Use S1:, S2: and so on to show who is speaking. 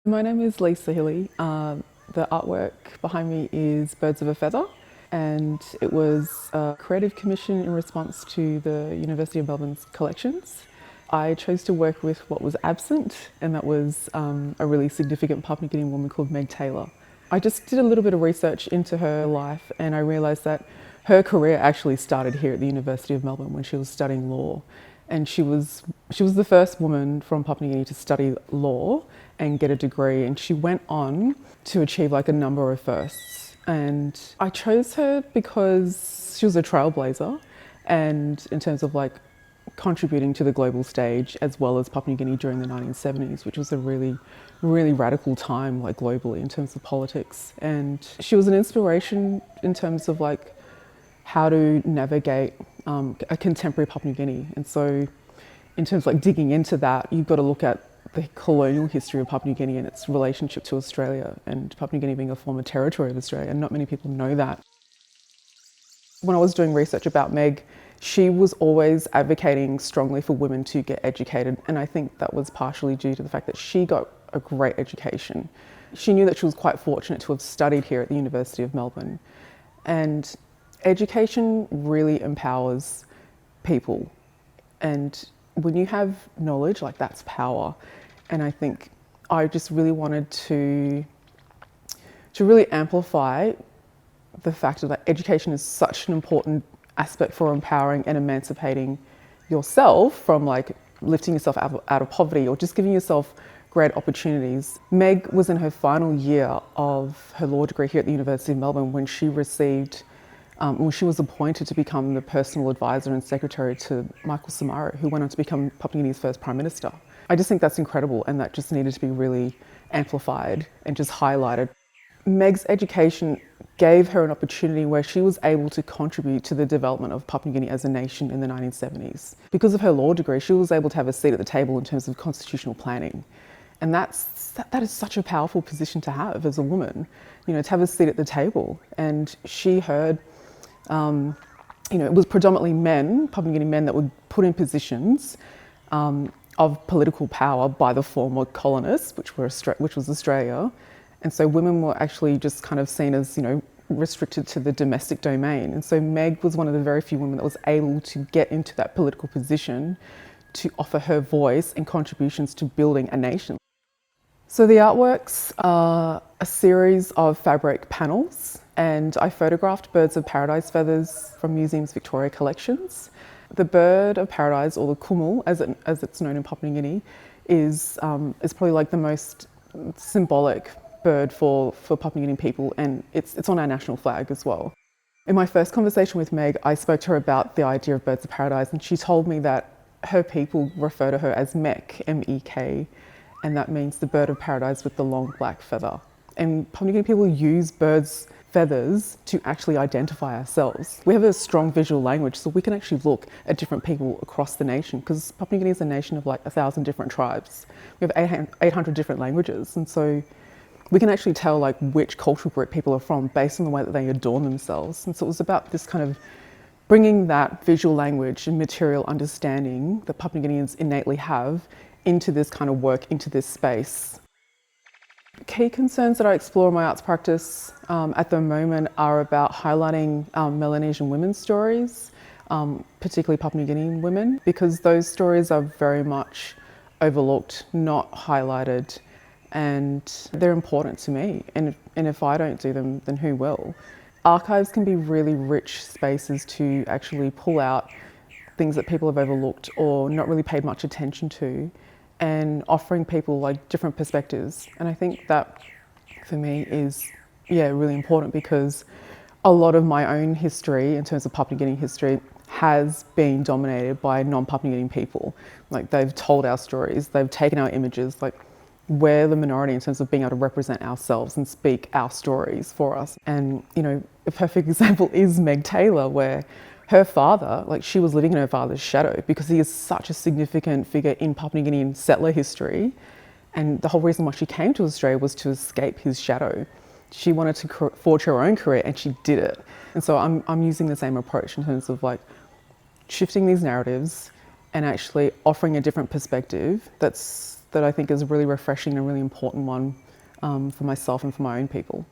S1: My name is Lisa Hilli. The artwork behind me is Birds of a Feather, and it was a creative commission in response to the University of Melbourne's collections. I chose to work with what was absent, and that was a really significant Papua New Guinean woman called Meg Taylor. I just did a little bit of research into her life, and I realised that her career actually started here at the University of Melbourne when she was studying law. And she was the first woman from Papua New Guinea to study law and get a degree, and she went on to achieve like a number of firsts. And I chose her because she was a trailblazer, and in terms of like contributing to the global stage as well as Papua New Guinea during the 1970s, which was a really radical time like globally in terms of politics. And she was an inspiration in terms of like how to navigate a contemporary Papua New Guinea. And so in terms of like digging into that, you've got to look at the colonial history of Papua New Guinea and its relationship to Australia, and Papua New Guinea being a former territory of Australia, and not many people know that. When I was doing research about Meg, she was always advocating strongly for women to get educated, and I think that was partially due to the fact that she got a great education. She knew that she was quite fortunate to have studied here at the University of Melbourne, and education really empowers people, and when you have knowledge, like that's power. And I think I just really wanted to really amplify the fact that education is such an important aspect for empowering and emancipating yourself from like lifting yourself out of poverty or just giving yourself great opportunities. Meg was in her final year of her law degree here at the University of Melbourne when she received when she was appointed to become the personal advisor and secretary to Michael Somare, who went on to become Papua New Guinea's first Prime Minister. I just think that's incredible, and that just needed to be really amplified and just highlighted. Meg's education gave her an opportunity where she was able to contribute to the development of Papua New Guinea as a nation in the 1970s. Because of her law degree, she was able to have a seat at the table in terms of constitutional planning. And that is such a powerful position to have as a woman, you know, to have a seat at the table. And she heard it was predominantly men, Papua New Guinea men, that were put in positions of political power by the former colonists, which was Australia. And so women were actually just kind of seen as, you know, restricted to the domestic domain. And so Meg was one of the very few women that was able to get into that political position to offer her voice and contributions to building a nation. So the artworks are a series of fabric panels, and I photographed birds of paradise feathers from Museum's Victoria collections. The bird of paradise, or the kumul, as it's known in Papua New Guinea, is probably like the most symbolic bird for Papua New Guinean people, and it's on our national flag as well. In my first conversation with Meg, I spoke to her about the idea of birds of paradise, and she told me that her people refer to her as Mek, M-E-K, and that means the bird of paradise with the long black feather. And Papua New Guinea people use birds' feathers to actually identify ourselves. We have a strong visual language, so we can actually look at different people across the nation, because Papua New Guinea is a nation of like 1,000 different tribes. We have 800 different languages, and so we can actually tell like which cultural group people are from based on the way that they adorn themselves. And so it was about this kind of bringing that visual language and material understanding that Papua New Guineans innately have into this kind of work, into this space. Key concerns that I explore in my arts practice at the moment are about highlighting Melanesian women's stories, particularly Papua New Guinean women, because those stories are very much overlooked, not highlighted, and they're important to me. And if I don't do them, then who will? Archives can be really rich spaces to actually pull out things that people have overlooked or not really paid much attention to, and offering people like different perspectives. And I think that for me is really important, because a lot of my own history in terms of Papua New Guinean history has been dominated by non-Papua New Guinean people. Like, they've told our stories, they've taken our images, like we're the minority in terms of being able to represent ourselves and speak our stories for us. And, you know, a perfect example is Meg Taylor, where her father, like, she was living in her father's shadow because he is such a significant figure in Papua New Guinean settler history. And the whole reason why she came to Australia was to escape his shadow. She wanted to forge her own career, and she did it. And so I'm using the same approach in terms of like shifting these narratives and actually offering a different perspective that's that I think is really refreshing and a really important one for myself and for my own people.